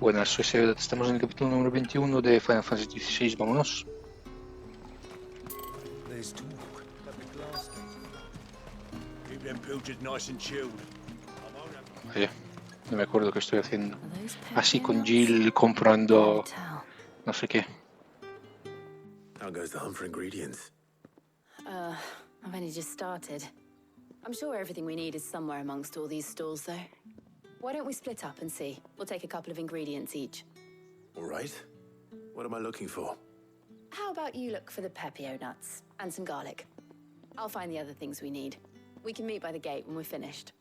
Buenas, soy Seb. Estamos en el capítulo número 21 de Final Fantasy XVI. Vámonos. There's talk at the glass gate. Keep them pilchards nice and chilled. Vaya, no me acuerdo qué estoy haciendo. Así con Jill comprando no sé qué. How goes the hunt for ingredients? I've only just started. I'm sure everything we need is somewhere amongst all these stalls, though. Why don't we split up and see? We'll take a couple of ingredients each. All right. What am I looking for? How about you look for the pepio nuts and some garlic? I'll find the other things we need. We can meet by the gate when we're finished.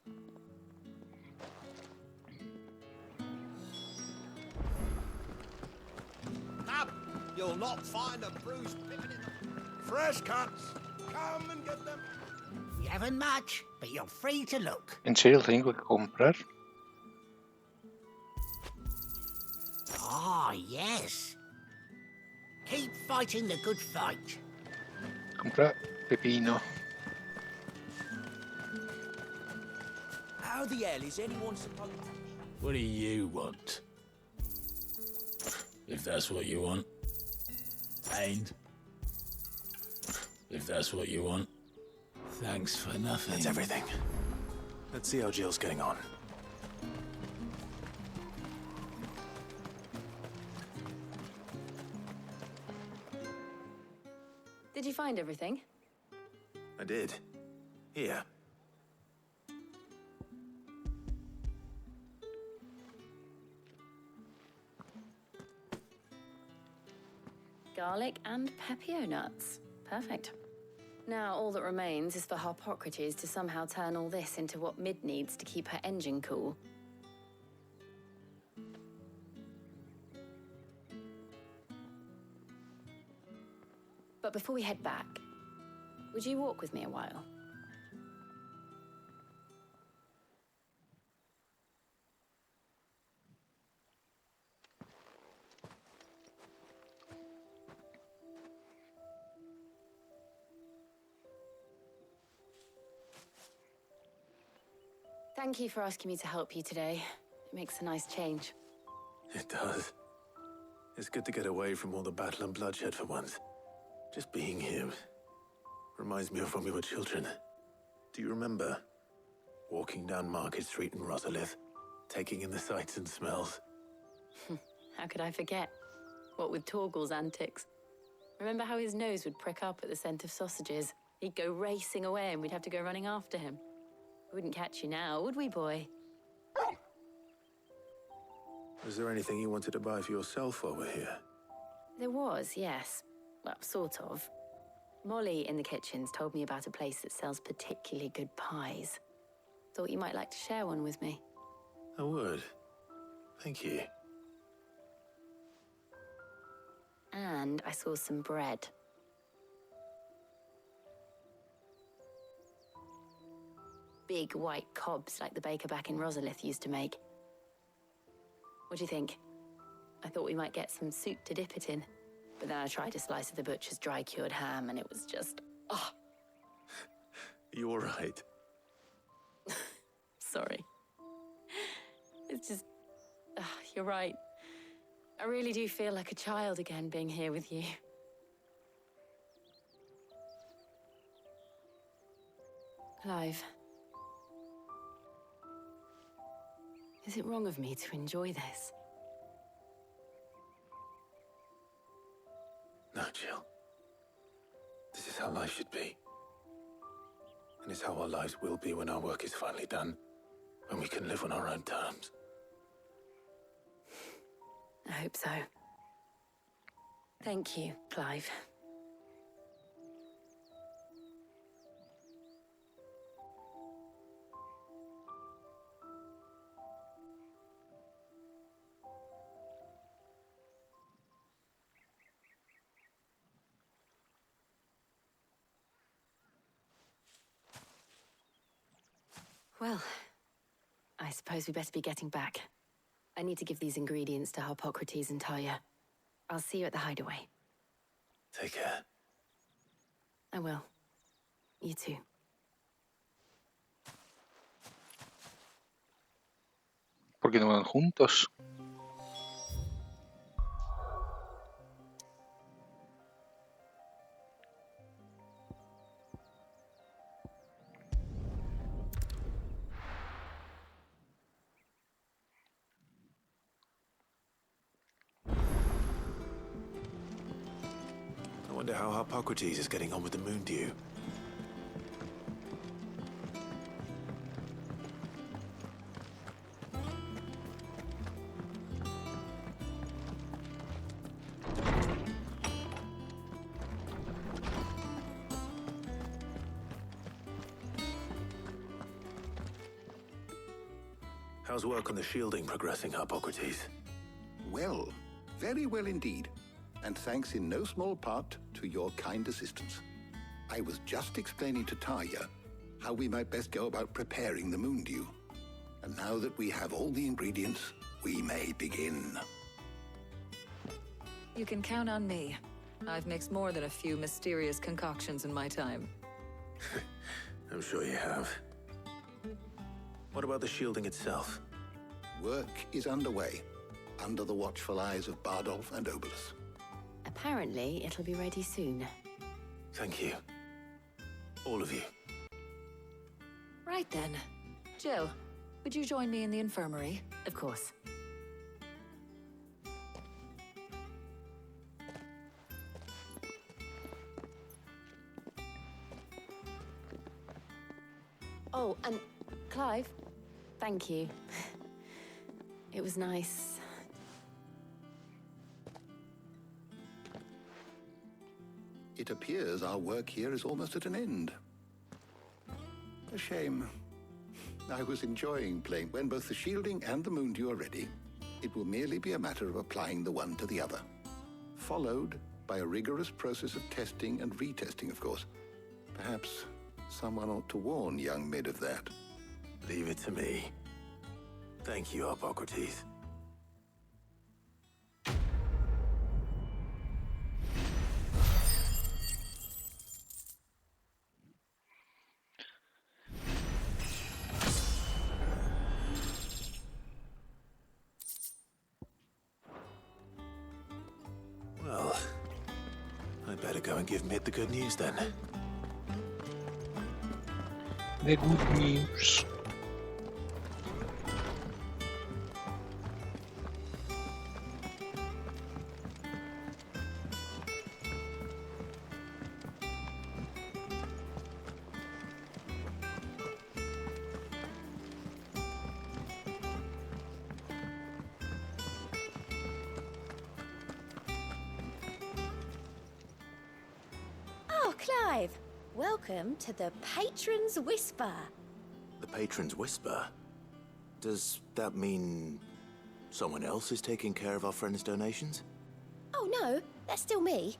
Up! You'll not find a bruised pippin in the... Fresh cuts! Come and get them! We haven't much, but you're free to look. ¿En serio lo tengo que comprar? Ah, yes. Keep fighting the good fight. Comprar pepino. How the hell is anyone supposed to... What do you want? If that's what you want. And if that's what you want. Thanks for nothing. That's everything. Let's see how Jill's getting on. Did you find everything? I did. Here. Garlic and pepio nuts. Perfect. Now all that remains is for Harpocrates to somehow turn all this into what Mid needs to keep her engine cool. But before we head back, would you walk with me a while? Thank you for asking me to help you today. It makes a nice change. It does. It's good to get away from all the battle and bloodshed for once. Just being here reminds me of when we were children. Do you remember walking down Market Street in Rosalith, taking in the sights and smells? How could I forget? What with Torgal's antics. Remember how his nose would prick up at the scent of sausages? He'd go racing away and we'd have to go running after him. We wouldn't catch you now, would we, boy? Was there anything you wanted to buy for yourself while we're here? There was, yes. Well, sort of. Molly in the kitchens told me about a place that sells particularly good pies. Thought you might like to share one with me. I would. Thank you. And I saw some bread. Big white cobs like the baker back in Rosalith used to make. What do you think? I thought we might get some soup to dip it in. But then I tried a slice of the butcher's dry-cured ham and it was just... oh. You all right? Sorry. It's just... you're right. I really do feel like a child again being here with you. Clive. Is it wrong of me to enjoy this? No, Jill. This is how life should be. And it's how our lives will be when our work is finally done. When we can live on our own terms. I hope so. Thank you, Clive. Well, I suppose we better be getting back. I need to give these ingredients to Harpocrates and Talia. I'll see you at the hideaway. Take care. I will. You too. ¿Por qué no van juntos? Wonder how Hippocrates is getting on with the moon dew. How's work on the shielding progressing, Hippocrates? Well, very well indeed. And thanks in no small part to your kind assistance. I was just explaining to Tarja how we might best go about preparing the moon dew. And now that we have all the ingredients, we may begin. You can count on me. I've mixed more than a few mysterious concoctions in my time. I'm sure you have. What about the shielding itself? Work is underway, under the watchful eyes of Bardolph and Obolus. Apparently, it'll be ready soon. Thank you. All of you. Right then. Jill, would you join me in the infirmary? Of course. Oh, and Clive, thank you. It was nice. It appears our work here is almost at an end. A shame. I was enjoying playing. When both the shielding and the moon dew are ready, it will merely be a matter of applying the one to the other. Followed by a rigorous process of testing and retesting, of course. Perhaps someone ought to warn young Mid of that. Leave it to me. Thank you, Hippocrates. Well, I better go and give Mid the good news then. The good news. Oh, Clive! Welcome to the Patron's Whisper. The Patron's Whisper? Does that mean someone else is taking care of our friend's donations? Oh no, that's still me.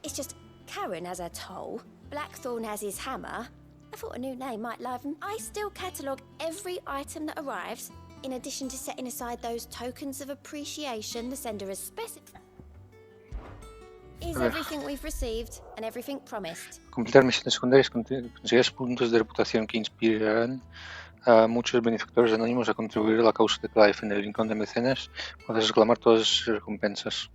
It's just Karen has her toll, Blackthorn has his hammer. I thought a new name might liven. I still catalogue every item that arrives, in addition to setting aside those tokens of appreciation the sender has specified. Is everything we've received and everything promised. Completar misiones secundarias conseguirás puntos de reputación que inspirarán a muchos benefactores anónimos a contribuir a la causa de Clive. En el rincón de mecenas podrás reclamar todas esas recompensas.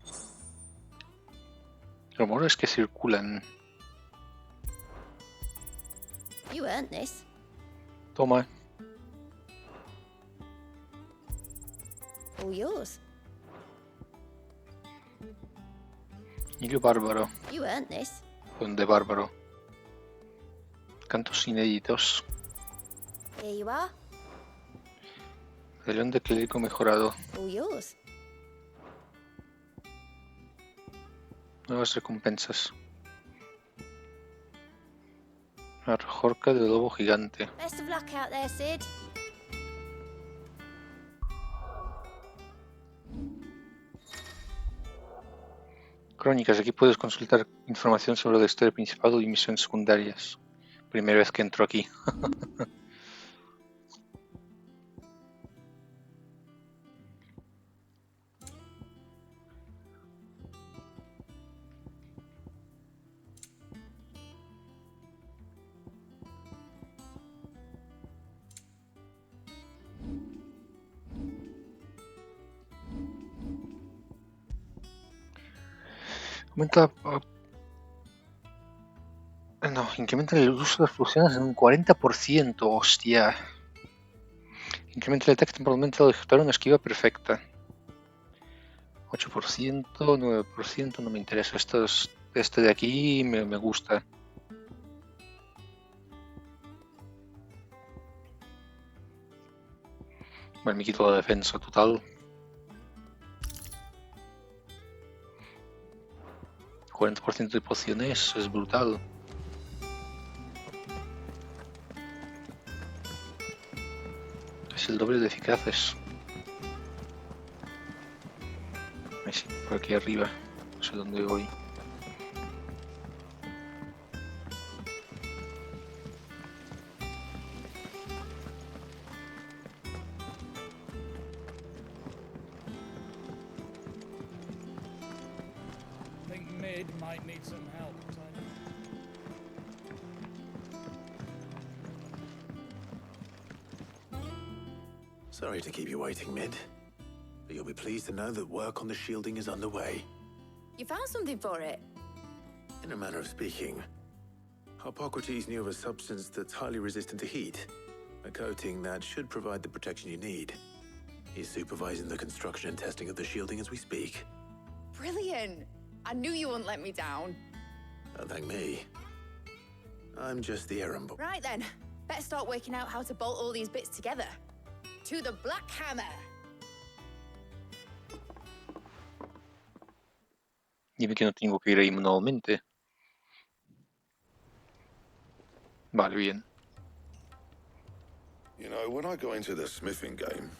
Rumores que circulan. You earned this. Toma. All yours. Ilio bárbaro. You earned this. Donde bárbaro. Cantos inéditos. Here you are. El león de clérigo mejorado. All yours. Nuevas recompensas. La rejorca de lobo gigante. Best of luck out there, Sid. Crónicas. Aquí puedes consultar información sobre la historia principal y misiones secundarias. Primera vez que entro aquí. Aumenta... No, incrementa el uso de explosiones en un 40%, hostia. Incrementa el ataque temporalmente al ejecutar una esquiva perfecta. 8%, 9%, no me interesa. Esto es Este de aquí me gusta. Bueno, me quito la defensa total. 40% de pociones, es brutal. Es el doble de eficaces. Ahí sí, por aquí arriba. No sé dónde voy. Think Mid might need some help, Tiny. Sorry to keep you waiting, Mid. But you'll be pleased to know that work on the shielding is underway. You found something for it? In a manner of speaking, Harpocrates knew of a substance that's highly resistant to heat. A coating that should provide the protection you need. He's supervising the construction and testing of the shielding as we speak. Brilliant! I knew you wouldn't let me down. Don't thank me. I'm just the errand boy. Right then, better start working out how to bolt all these bits together. To the Black Hammer! Dime que no tengo que ir ahí manualmente. Vale, bien. You know, when I got into the smithing game,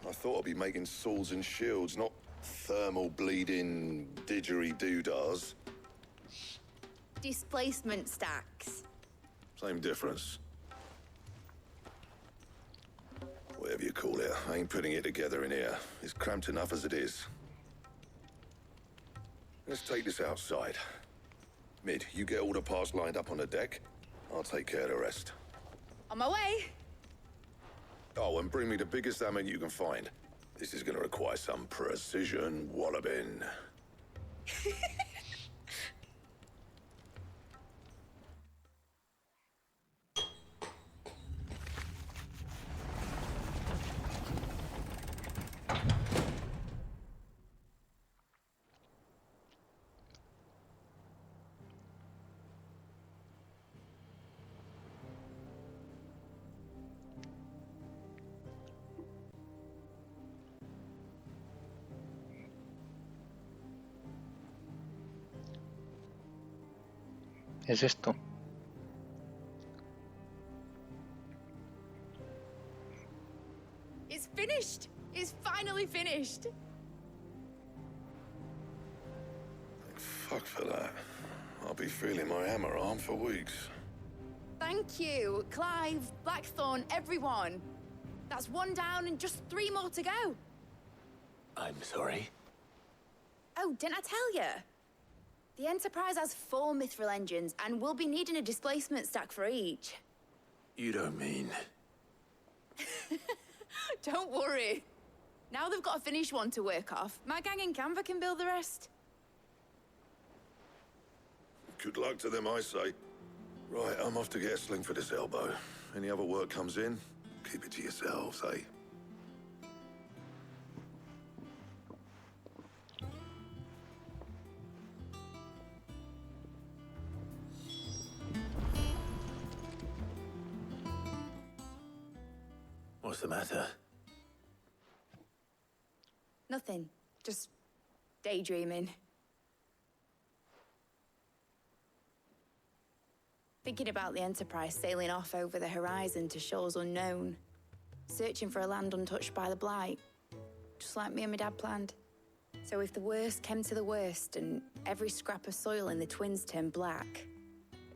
I thought I'd be making swords and shields, not thermal bleeding didgeridoo-dahs. Displacement stacks. Same difference. Whatever you call it, I ain't putting it together in here. It's cramped enough as it is. Let's take this outside. Mid, you get all the parts lined up on the deck. I'll take care of the rest. On my way! Oh, and bring me the biggest hammer you can find. This is gonna require some precision walloping. Es esto. It's finished! It's finally finished! Fuck for that. I'll be feeling my hammer arm for weeks. Thank you, Clive, Blackthorn, everyone. That's one down and just 3 more to go. I'm sorry. Oh, didn't I tell you? The Enterprise has 4 mithril engines, and we'll be needing a displacement stack for each. You don't mean... Don't worry. Now they've got a finished one to work off. My gang in Canva can build the rest. Good luck to them, I say. Right, I'm off to get a sling for this elbow. Any other work comes in, keep it to yourselves, eh? What's the matter? Nothing. Just daydreaming. Thinking about the Enterprise sailing off over the horizon to shores unknown. Searching for a land untouched by the Blight. Just like me and my dad planned. So if the worst came to the worst and every scrap of soil in the Twins turned black,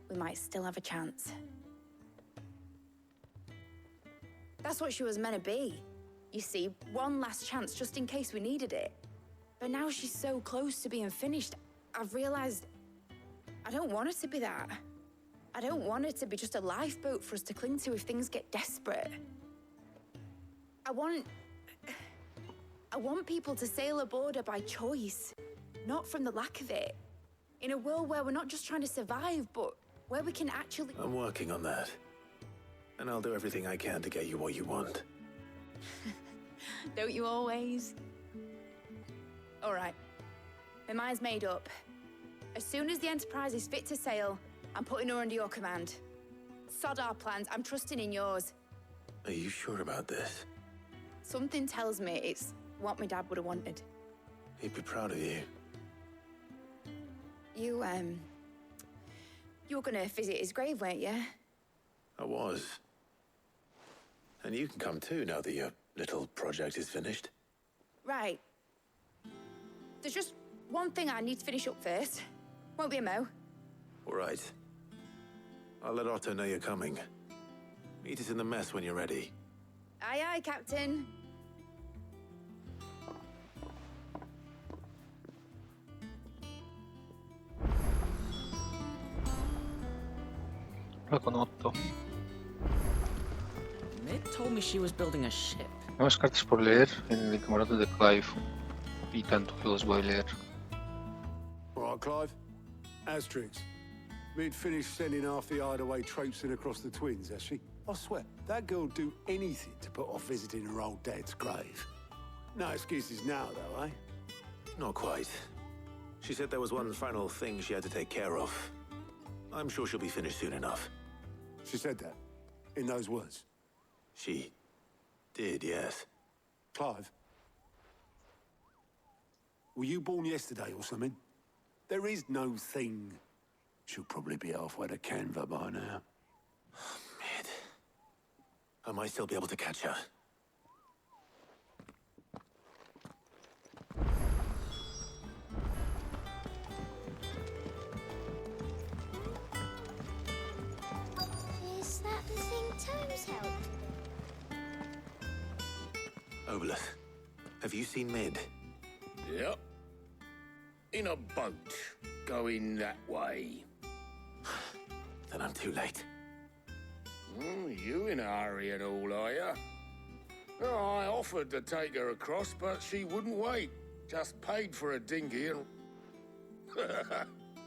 we might still have a chance. That's what she was meant to be. You see, one last chance just in case we needed it. But now she's so close to being finished, I've realized I don't want it to be that. I don't want it to be just a lifeboat for us to cling to if things get desperate. I want people to sail aboard her by choice, not from the lack of it. In a world where we're not just trying to survive, but where we can actually... I'm working on that. And I'll do everything I can to get you what you want. Don't you always? All right. My mind's made up. As soon as the Enterprise is fit to sail, I'm putting her under your command. Sod our plans, I'm trusting in yours. Are you sure about this? Something tells me it's what my dad would have wanted. He'd be proud of you. You were gonna visit his grave, weren't you? I was. And you can come too now that your little project is finished. Right. There's just one thing I need to finish up first. Won't be a mo. All right. I'll let Otto know you're coming. Meet us in the mess when you're ready. Aye, aye, Captain. Con Otto. Mid told me she was building a ship. Nuevas cartas por leer en el camarote de Clive. Y tanto que los voy a leer. All right, Clive. Asterix. Mid finished sending half the hideaway traipsing across the twins, has she? I swear, that girl'd do anything to put off visiting her old dad's grave. No excuses now, though, eh? Not quite. She said there was one final thing she had to take care of. I'm sure she'll be finished soon enough. She said that? In those words? She did, yes. Clive? Were you born yesterday or something? There is no thing. She'll probably be halfway to Canva by now. Mid. I might still be able to catch her. Is that the thing Tomes helped? Obolus, have you seen Mid? Yep. In a boat, going that way. Then I'm too late. You in a hurry and all, are ya? Oh, I offered to take her across, but she wouldn't wait. Just paid for a dinghy and...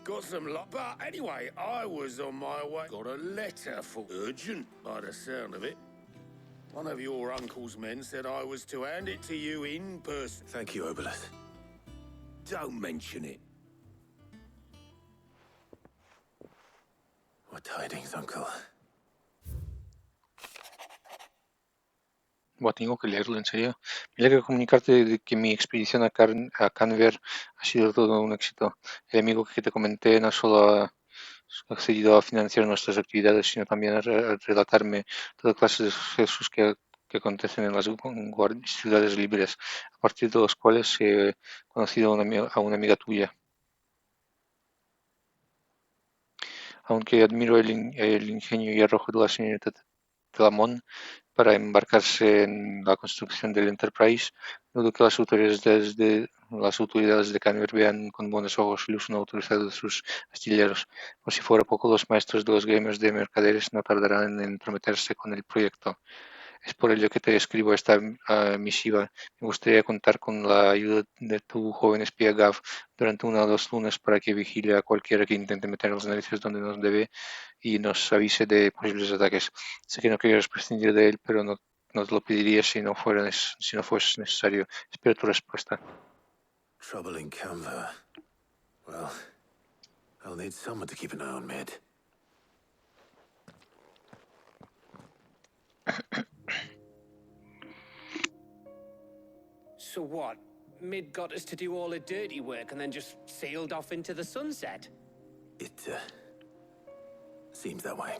got some luck. But anyway, I was on my way. Got a letter for urgent, by the sound of it. One of your uncle's men said I was to hand it to you in person. Thank you, Obolus. Don't mention it. What tidings, Uncle? Bueno, tengo que leerlo en serio. Me alegra comunicarte de que mi expedición a Canver ha sido todo un éxito. El amigo que te comenté no solo ha accedido a financiar nuestras actividades, sino también a relatarme toda clase de sucesos que acontecen en las ciudades libres, a partir de los cuales he conocido a una amiga tuya. Aunque admiro el ingenio y arrojo de la señorita Telamón para embarcarse en la construcción del Enterprise, dudo que las autoridades de Canver vean con buenos ojos el uso no autorizado de sus astilleros. Por si fuera poco, los maestros de los gremios de mercaderes no tardarán en entrometerse con el proyecto. Es por ello que te escribo esta misiva. Me gustaría contar con la ayuda de tu joven espía Gav durante 1 o 2 lunas para que vigile a cualquiera que intente meter las narices donde nos debe y nos avise de posibles ataques. Sé que no quieres prescindir de él, pero no te lo pediría si no fuese necesario. Espero tu respuesta. Trouble in Canva. Well, I'll need someone to keep an eye on Mid. So what? Mid got us to do all the dirty work and then just sailed off into the sunset? It, seems that way.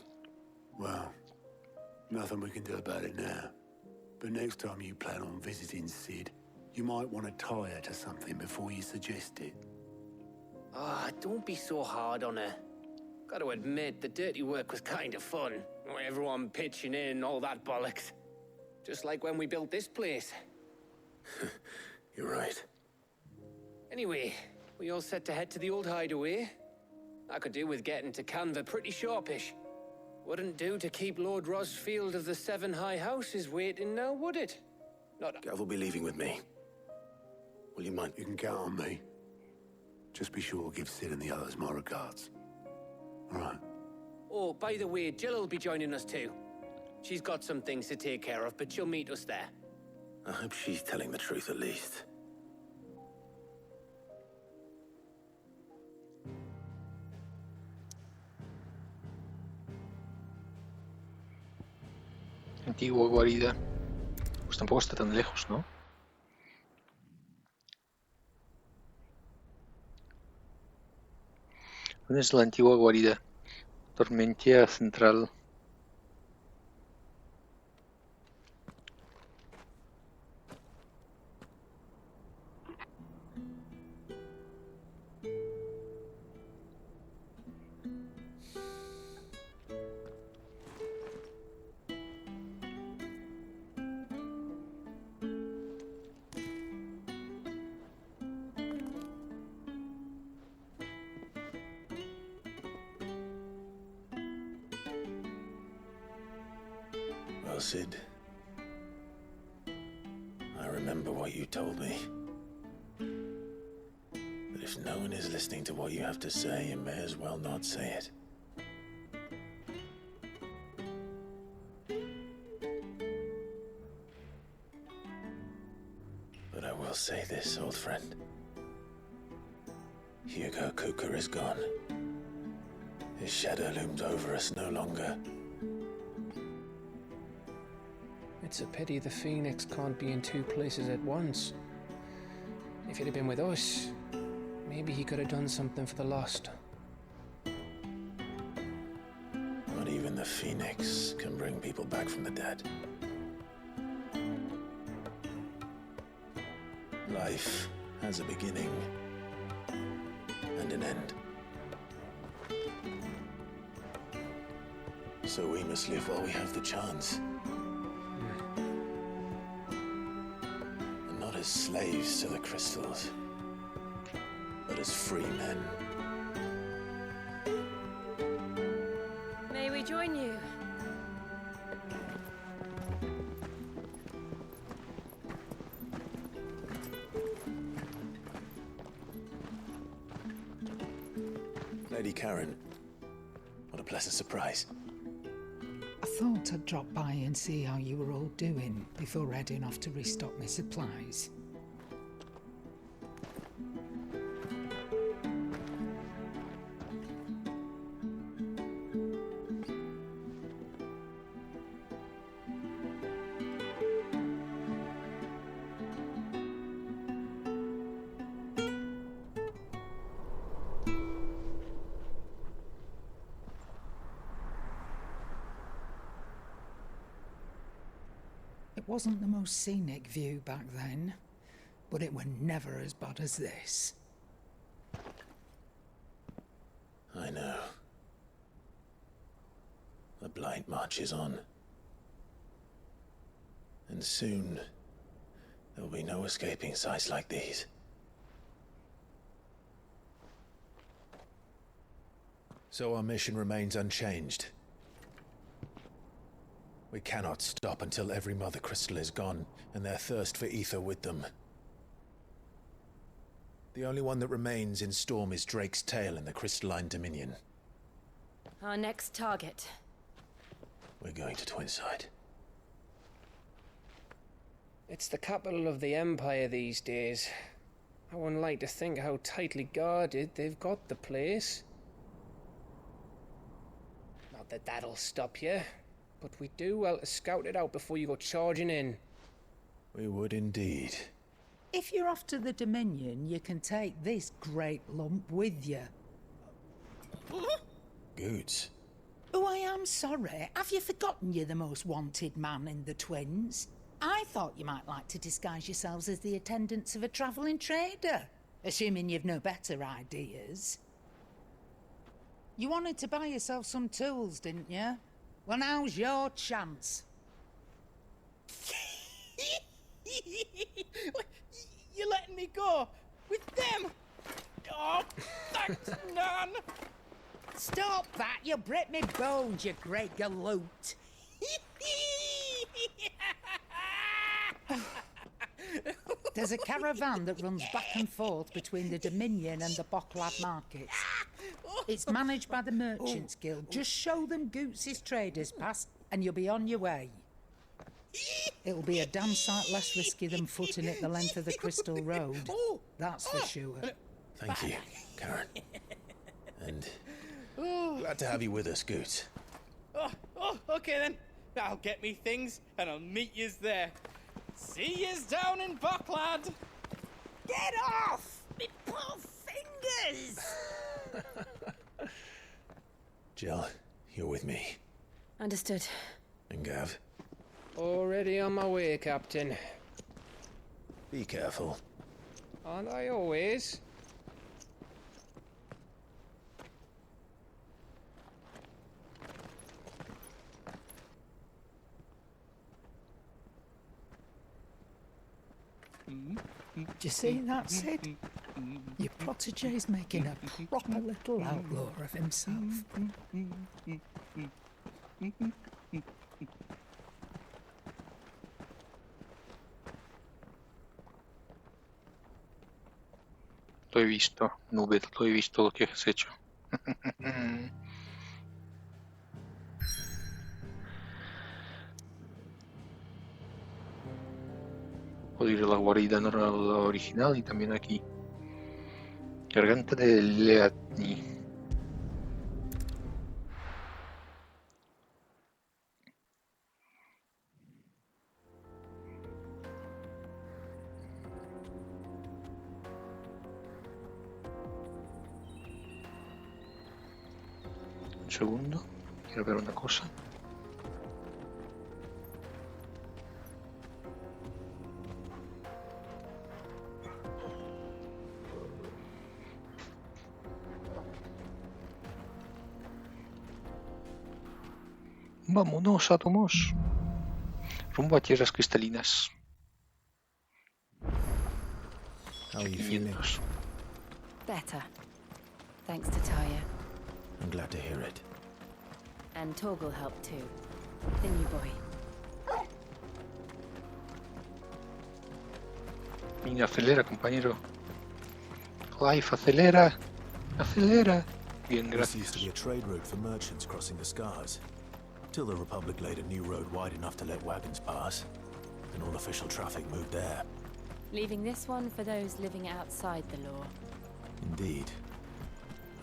Well, nothing we can do about it now. But next time you plan on visiting Sid, you might want to tie her to something before you suggest it. Ah, don't be so hard on her. Gotta admit, the dirty work was kind of fun. Everyone pitching in, all that bollocks. Just like when we built this place. You're right. Anyway, we all set to head to the old hideaway. I could do with getting to Canva pretty sharpish. Wouldn't do to keep Lord Rosfield of the Seven High Houses waiting now, would it? Not... Gav will be leaving with me. Will you mind? You can count on me. Just be sure to give Sid and the others my regards. All right. Oh, by the way, Jill will be joining us too. She's got some things to take care of, but she'll meet us there. I hope she's telling the truth at least. antigua guarida. Pues tampoco está tan lejos, ¿no? ¿Dónde es la antigua guarida? Tormentia central. Well, Sid, I remember what you told me. That if no one is listening to what you have to say, you may as well not say it. But I will say this, old friend. Hugo Cooker is gone. His shadow looms over us no longer. It's a pity the Phoenix can't be in two places at once. If he'd have been with us, maybe he could have done something for the lost. Not even the Phoenix can bring people back from the dead. Life has a beginning and an end. So we must live while we have the chance. And not as slaves to the crystals, but as free men. May we join you? Lady Karen, what a pleasant surprise. I thought I'd drop by and see how you were all doing before heading off to restock my supplies. It wasn't the most scenic view back then, but it were never as bad as this. I know. The Blight marches on. And soon, there'll be no escaping sights like these. So our mission remains unchanged. We cannot stop until every Mother Crystal is gone, and their thirst for ether with them. The only one that remains in Storm is Drake's tail in the Crystalline Dominion. Our next target. We're going to Twinside. It's the capital of the Empire these days. I wouldn't like to think how tightly guarded they've got the place. Not that that'll stop you, but we do well to scout it out before you go charging in. We would indeed. If you're off to the Dominion, you can take this great lump with you. Goods. Oh, I am sorry. Have you forgotten you're the most wanted man in the Twins? I thought you might like to disguise yourselves as the attendants of a travelling trader, assuming you've no better ideas. You wanted to buy yourself some tools, didn't you? Well, now's your chance. You're letting me go with them? Oh, thanks, Nan. Stop that! You'll break me bones, you great galoot. There's a caravan that runs back and forth between the Dominion and the Bocklad markets. It's managed by the Merchants Guild. Just show them Goots' traders pass and you'll be on your way. It'll be a damn sight less risky than footing it the length of the Crystal Road. That's for sure. Thank you, Karen. And glad to have you with us, Goots. Oh, okay then. I'll get me things and I'll meet yous there. See yous down in Bucklad. Get off! Me poor fingers! Jill, you're with me. Understood. And Gav, Already on my way, Captain. be careful. Aren't I always? Do you see that, Sid? Your protege's making a proper little outlaw of himself. Lo he visto, Nubed, lo he visto lo que has hecho. Puedo ir a la guarida normal original y también aquí. Garganta de Leatni. Un segundo, quiero ver una cosa. Vámonos, átomos. Rumbo a tierras cristalinas. How are you feeling? Better. Thanks to Taya. I'm glad to hear it. And Torgal helped too. The new boy. Venga, acelera, compañero. Life, acelera. Acelera. Bien, This used to be a gracias. trade route for merchants crossing the Scars. Till the Republic laid a new road wide enough to let wagons pass. And all official traffic moved there. Leaving this one for those living outside the law. Indeed.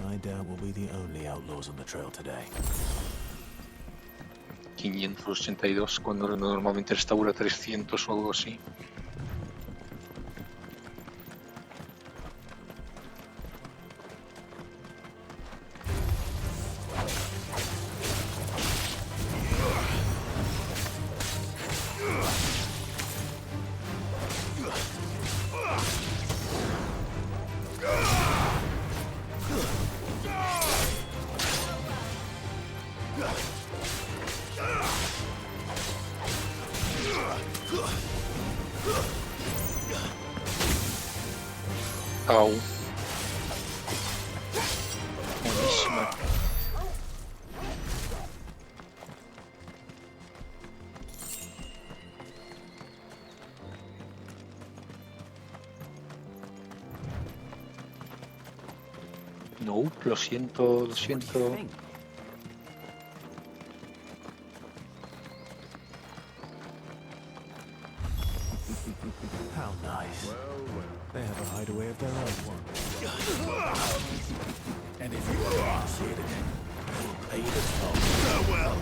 I doubt we'll be the only outlaws on the trail today. 582 cuando normalmente restaura 300 o algo así. Au. Buenísima. No, lo siento, lo siento. How nice. They have a hideaway of their own. And if you want to see it again, pay the toll. Farewell.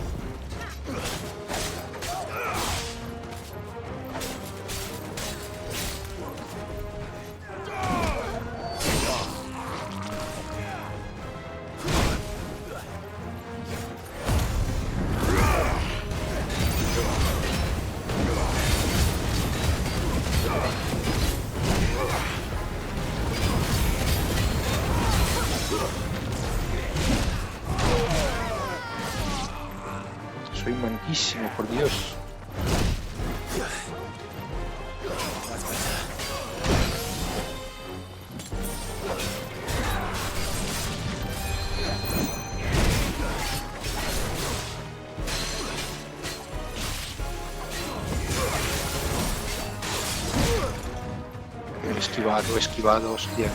Soy manquísimo, por Dios. Esquivado, esquivado, hostia.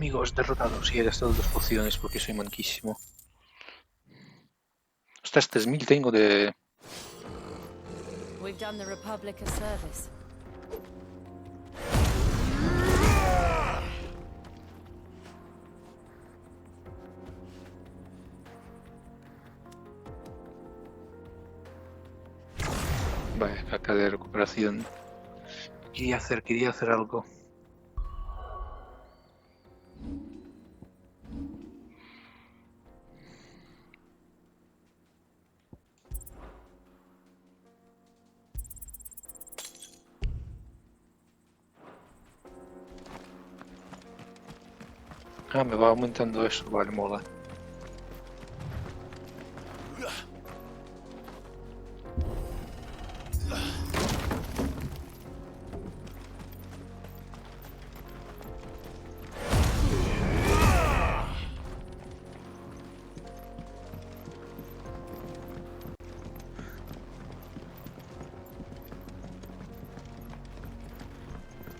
enemigos derrotados y he gastado 2 pociones porque soy manquísimo. Ostras, 3000 tengo de... We've done the Republic a service. Vaya, caca de recuperación. Quería hacer algo. Ah, me va aumentando eso, vale, mola.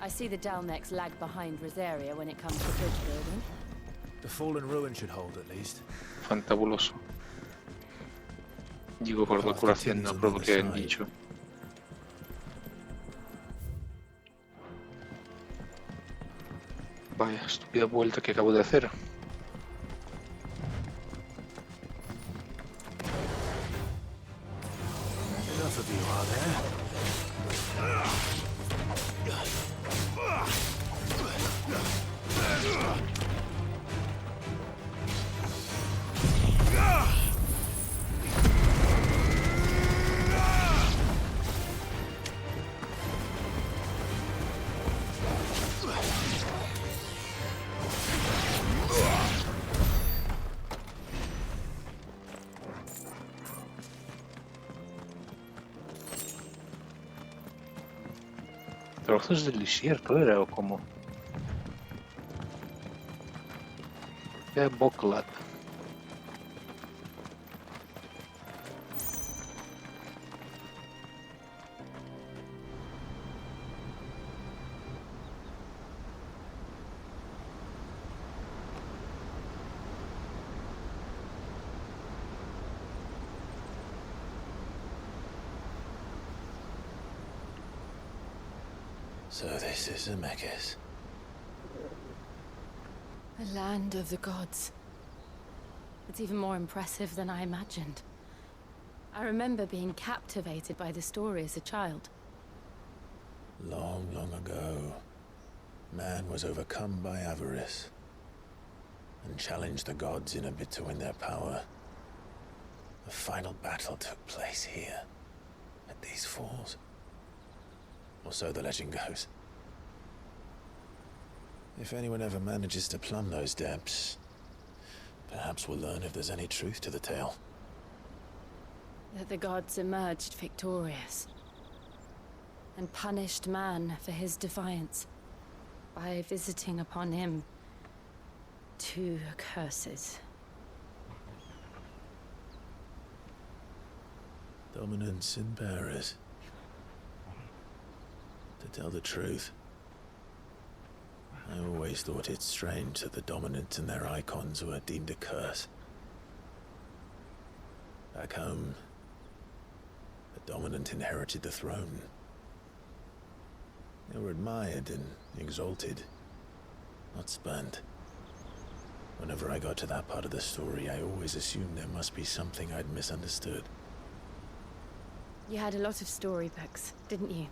I see the Dalnex lag behind Rosaria when it comes to bridge building. The fallen ruin should hold at least. Fantabuloso. Digo por la curación, no por lo que han dicho. Vaya, estúpida vuelta que acabo de hacer. Enough of you, are there? ¿Trozos del desierto era o cómo? Boklat. So this is Zemeckis. The land of the gods. It's even more impressive than I imagined. I remember being captivated by the story as a child. Long, long ago, man was overcome by avarice and challenged the gods in a bid to win their power. The final battle took place here, at these falls. Or so the legend goes. If anyone ever manages to plumb those depths, perhaps we'll learn if there's any truth to the tale. That the gods emerged victorious and punished man for his defiance by visiting upon him 2 curses. Dominance and bearers. To tell the truth, I always thought it strange that the dominant and their icons were deemed a curse. Back home, the dominant inherited the throne. They were admired and exalted, not spurned. Whenever I got to that part of the story, I always assumed there must be something I'd misunderstood. You had a lot of storybooks, didn't you?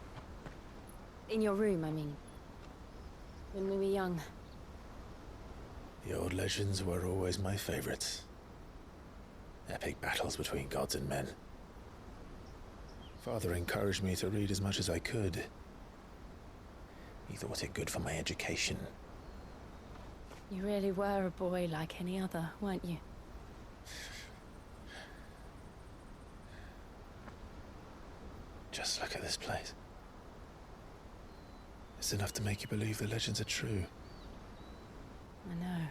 In your room, I mean. When we were young. The old legends were always my favorites. Epic battles between gods and men. Father encouraged me to read as much as I could. He thought it good for my education. You really were a boy like any other, weren't you? Just look at this place. It's enough to make you believe the legends are true. I know.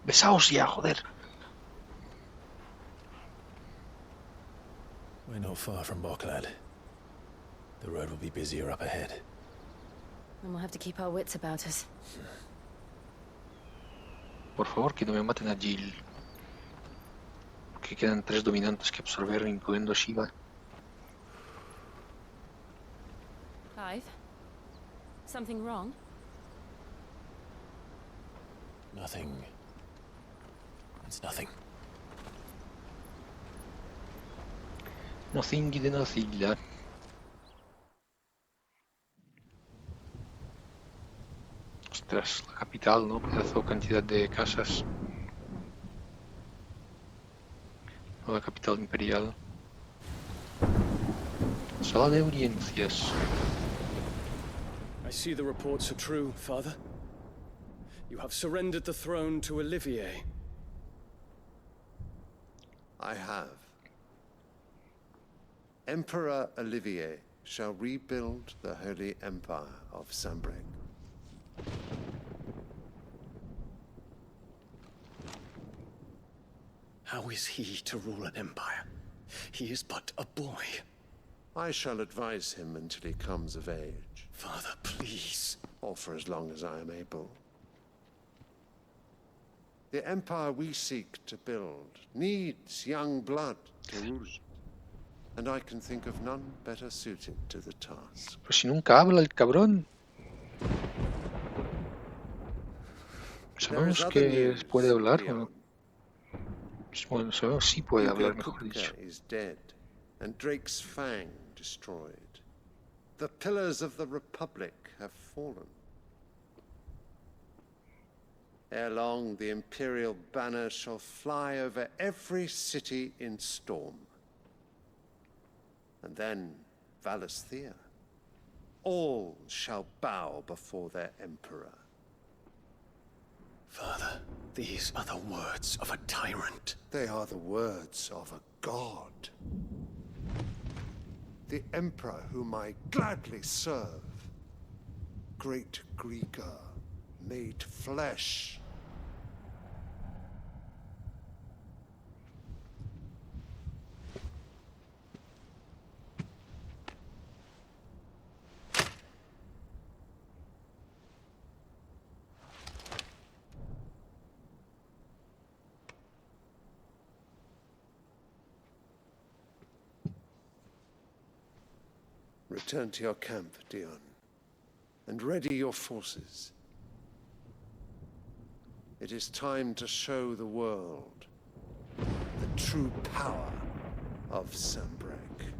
Besaos ya, joder. We're not far from Boklad. The road will be busier up ahead. And we'll have to keep our wits about us. Por favor, que no me maten a Jill. Que quedan 3 dominantes que absorber, incluyendo Shiva. Clive? Something wrong? Nothing. It's nothing. Nothing de nocilla. Ostras, la capital, ¿no? Pedazo cantidad de casas. La capital imperial. Sala de audiencias. I see the reports are true, Father. You have surrendered the throne to Olivier. I have. Emperor Olivier shall rebuild the Holy Empire of Sanbreque. How is he to rule an empire? He is but a boy. I shall advise him until he comes of age. Father, please. Or for as long as I am able. The empire we seek to build needs young blood to rule it. And I can think of none better suited to the task. Pues si nunca habla el cabrón. ¿Sabemos que puede hablar o no? Bueno, sabemos si puede hablar, mejor dicho. Is dead, and Drake's Fang destroyed. The pillars of the Republic have fallen. Ere long, the Imperial banner shall fly over every city in Storm. And then, Valisthea. All shall bow before their Emperor. Father, these are the words of a tyrant. They are the words of a god. The Emperor whom I gladly serve. Great Greeker, made flesh. Return to your camp, Dion, and ready your forces. It is time to show the world the true power of Sanbreque.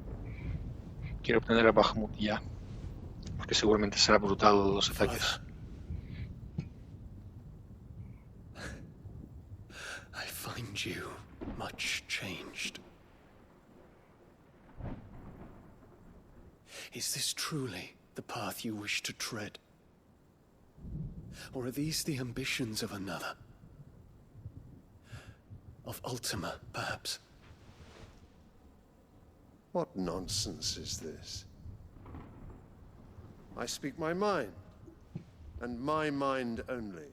Quiero obtener a Bahamut ya, porque seguramente será brutal los ataques. I find you much changed. Is this truly the path you wish to tread? Or are these the ambitions of another? Of Ultima, perhaps? What nonsense is this? I speak my mind, and my mind only.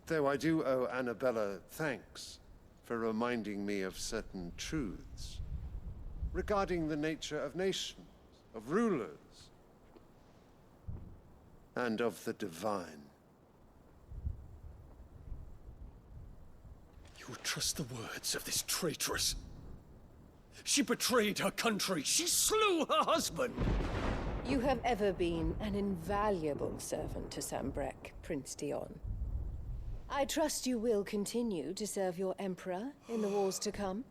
Though I do owe Annabella thanks for reminding me of certain truths regarding the nature of nations, of rulers, and of the divine. You would trust the words of this traitress? She betrayed her country. She slew her husband. You have ever been an invaluable servant to Sanbreque, Prince Dion. I trust you will continue to serve your Emperor in the wars to come.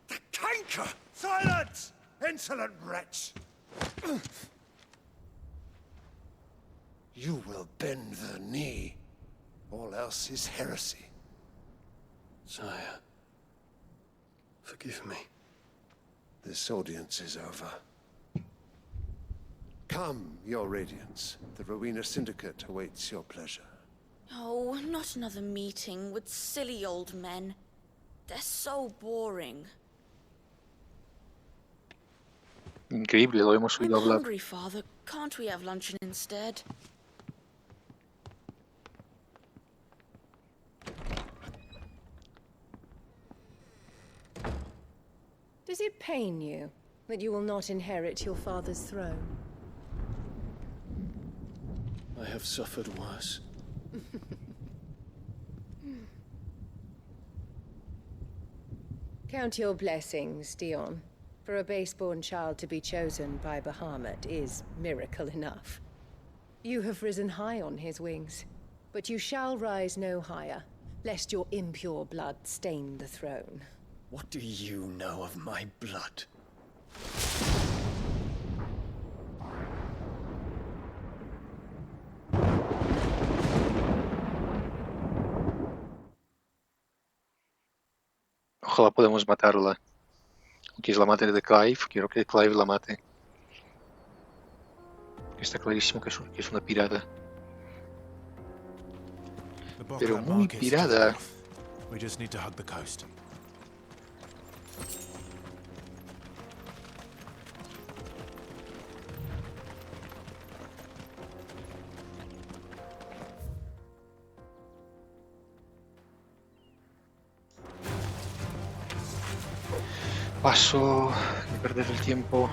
The canker! Silence! Insolent wretch! You will bend the knee. All else is heresy. Sire, forgive me. This audience is over. Come, your Radiance. The Rowena Syndicate awaits your pleasure. Oh, not another meeting with silly old men. They're so boring. Increíble, lo hemos I'm oído hablar. hungry, Father. Can't we have luncheon instead? Does it pain you that you will not inherit your father's throne? I have suffered worse. Count your blessings, Dion. For a base-born child to be chosen by Bahamut is miracle enough. You have risen high on his wings, but you shall rise no higher, lest your impure blood stain the throne. What do you know of my blood? Ojalá podamos matarla. Que es la madre de Clive, quiero que Clive la mate. Está clarísimo que es una pirada. Pero muy pirada. We just need to hug the coast. Paso de perder el tiempo.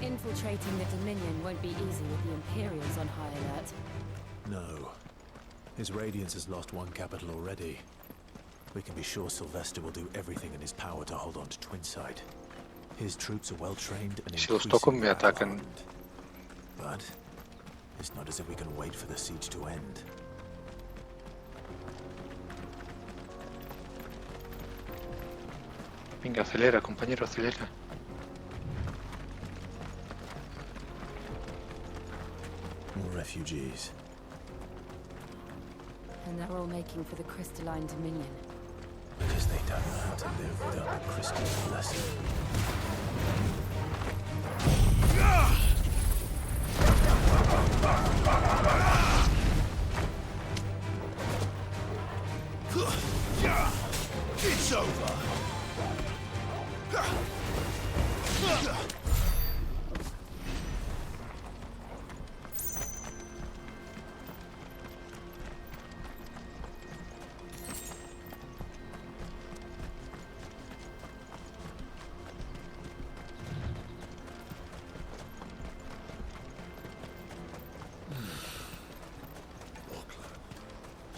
Infiltrating the Dominion won't be easy with the Imperials on high alert. No. His Radiance has lost one capital already. We can be sure Sylvester will do everything in his power to hold on to Twinside. His troops are well trained and Si los toco me atacan. But it's not as if we can wait for the siege to end. Venga, acelera, compañero, acelera. More refugees. And they're all making for the Crystalline Dominion. Because they don't know how to live without the crystal blessing. It's over.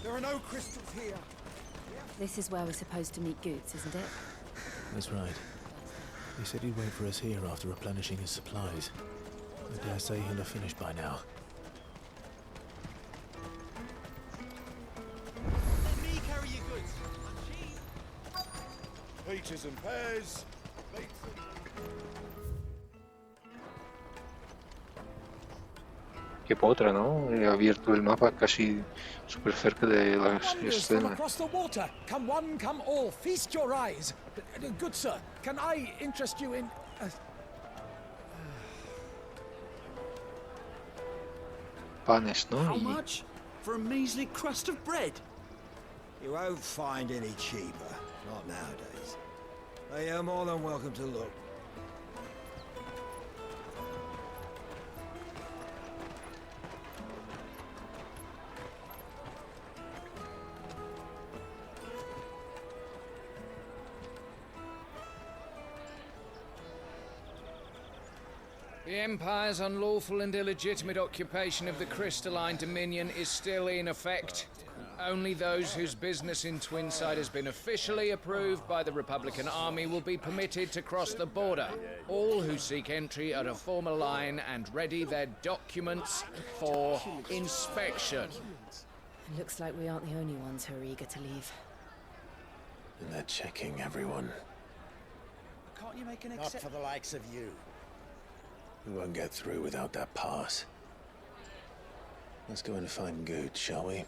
There are no crystals here. This is where we're supposed to meet Goots, isn't it? That's right. He said he'd wait for us here after replenishing his supplies. I dare say he'll have finished by now. Let me carry your goods. Peaches and pears. Qué potra, ¿no? He abierto el mapa casi súper cerca de la Wonders from escena. across the water. Come one, come all. Feast your eyes. Good sir, can I interest you in... Panes, ¿no? How much? For a measly crust of bread? You won't find any cheaper. Not nowadays. But you're more than welcome to look. The Empire's unlawful and illegitimate occupation of the Crystalline Dominion is still in effect. Only those whose business in Twinside has been officially approved by the Republican Army will be permitted to cross the border. All who seek entry are to form a line and ready their documents for inspection. Looks like we aren't the only ones who are eager to leave. And they're checking everyone. Can't you make an Not for the likes of you. We won't get through without that pass. Let's go and find Good, shall we?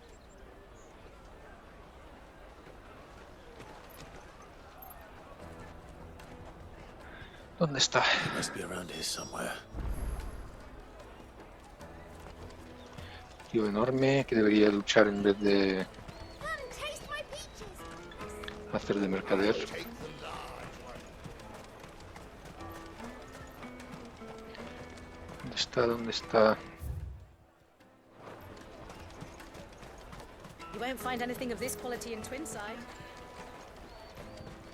¿Dónde está? He must be around here somewhere. Tío enorme que debería luchar en vez de hacer de mercader. ¿Dónde está? ¿Dónde está? You won't find anything of this quality in Twinside.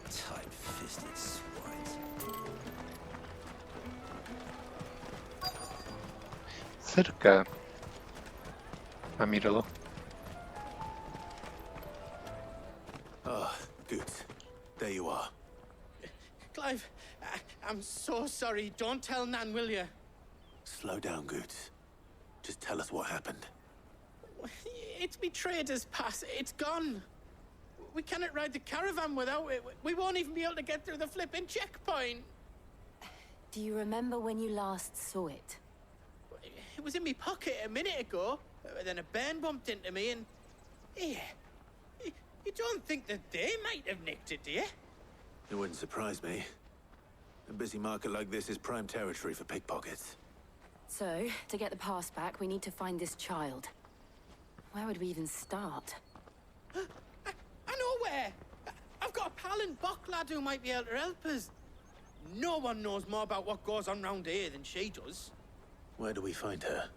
Tight-fisted swines. Cerca. Ah, míralo. Ah, good. There you are. Clive, I'm so sorry. Don't tell Nan, will you? Slow down, Goots. Just tell us what happened. It's me trader's pass. It's gone. We cannot ride the caravan without it. We won't even be able to get through the flipping checkpoint. Do you remember when you last saw it? It was in my pocket a minute ago. Then a bairn bumped into me and... Yeah. You don't think that they might have nicked it, do you? It wouldn't surprise me. A busy market like this is prime territory for pickpockets. So, to get the pass back, we need to find this child. Where would we even start? I know where! I've got a pal in Bocklad who might be able to help us. No one knows more about what goes on round here than she does. Where do we find her?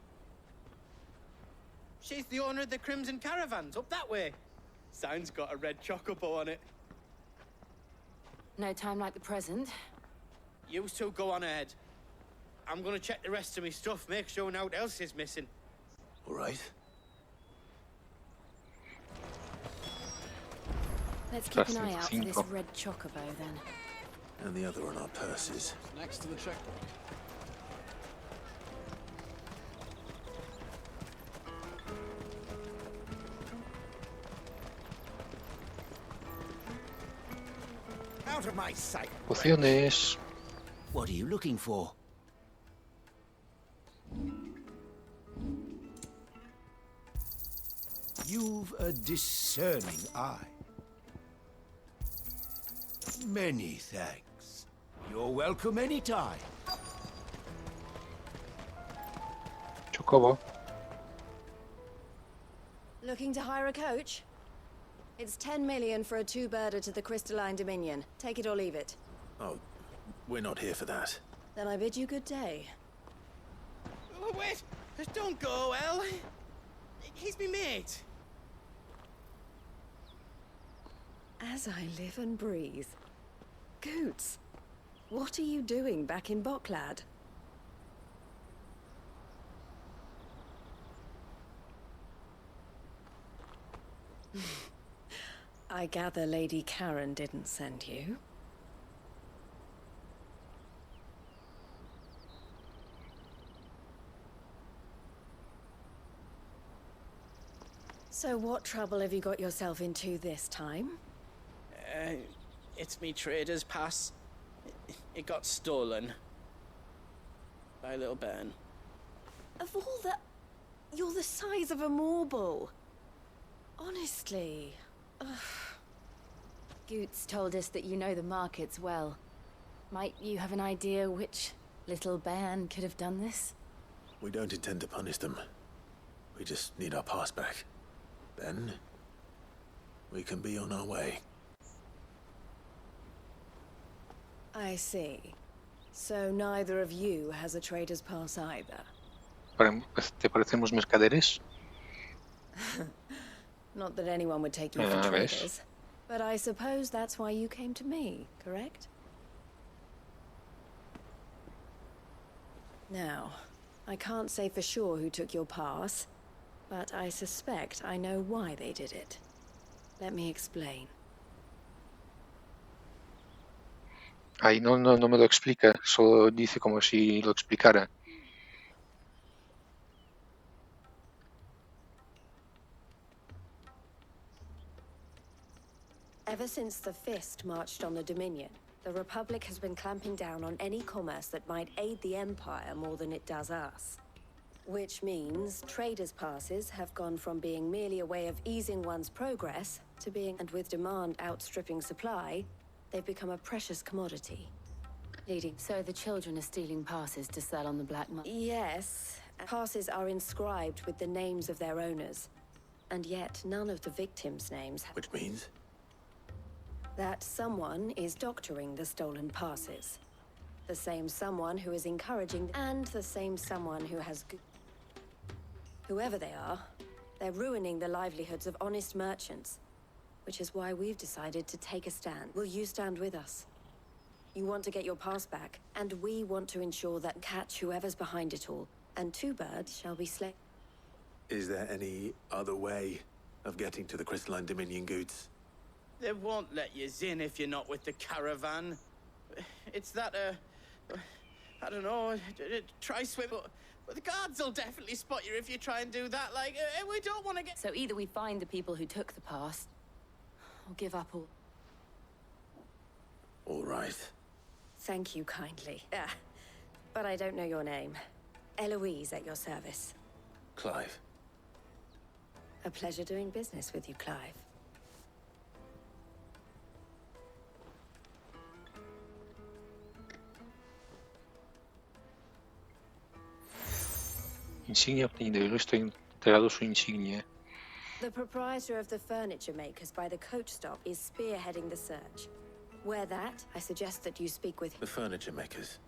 She's the owner of the Crimson Caravans, up that way. Sign's got a red chocobo on it. No time like the present. You two go on ahead. I'm gonna check the rest of my stuff, make sure nothing else is missing. All right. Let's keep an eye out for this red chocobo, then. And the other on our purses. Next to the checkpoint. Out of my sight. Pociones. What are you looking for? You've a discerning eye. Many thanks. You're welcome anytime. Chocobo. Looking to hire a coach? It's 10 million for a two-birder to the Crystalline Dominion. Take it or leave it. Oh, we're not here for that. Then I bid you good day. Oh, wait! Don't go, El. He's me mate. As I live and breathe. Goots, what are you doing back in Bocklad? I gather Lady Karen didn't send you. So what trouble have you got yourself into this time? It's me trader's pass. It got stolen. By a little bairn. Of all the... You're the size of a marble. Honestly. Ugh. Goots told us that you know the markets well. Might you have an idea which little bairn could have done this? We don't intend to punish them. We just need our pass back. Then, we can be on our way. I see. So neither of you has a trader's pass either. ¿Te parecemos mercaderes? Not that anyone would take you for traders. But I suppose that's why you came to me, correct? Now, I can't say for sure who took your pass, but I suspect I know why they did it. Let me explain. Ahí no me lo explica, solo dice como si lo explicara. Ever since the Fist marched on the Dominion, the Republic has been clamping down on any commerce that might aid the Empire more than it does us. Which means traders' passes have gone from being merely a way of easing one's progress to being, and with demand outstripping supply, they've become a precious commodity. Leading. So the children are stealing passes to sell on the black market? Yes. Passes are inscribed with the names of their owners. And yet none of the victims' names. Which means? That someone is doctoring the stolen passes. The same someone who is encouraging, and the same someone who has... Whoever they are, they're ruining the livelihoods of honest merchants. Which is why we've decided to take a stand. Will you stand with us? You want to get your pass back, and we want to ensure that catch whoever's behind it all, and two birds shall be slain. Is there any other way of getting to the Crystalline Dominion goods? They won't let you in if you're not with the caravan. It's that, I don't know, try swim. But the guards will definitely spot you if you try and do that. Like, we don't want to get... So either we find the people who took the pass, or give up all... All right. Thank you kindly. But I don't know your name. Eloise at your service. Clive. A pleasure doing business with you, Clive. Insignia obtenida. Yo estoy entregado su insignia. The proprietor of the furniture makers by the coach stop is spearheading the search. Where that, I suggest that you speak with... The furniture makers.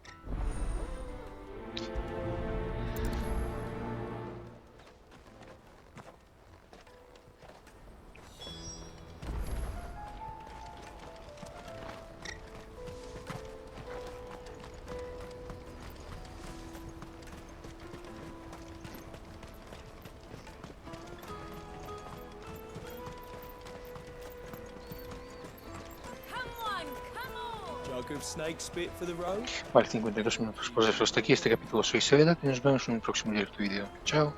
Jug of snake spit for the road. Vale, 52 minutos. Pues eso, hasta aquí este capítulo. Soy Seveda y nos vemos en un próximo directo vídeo. Chao.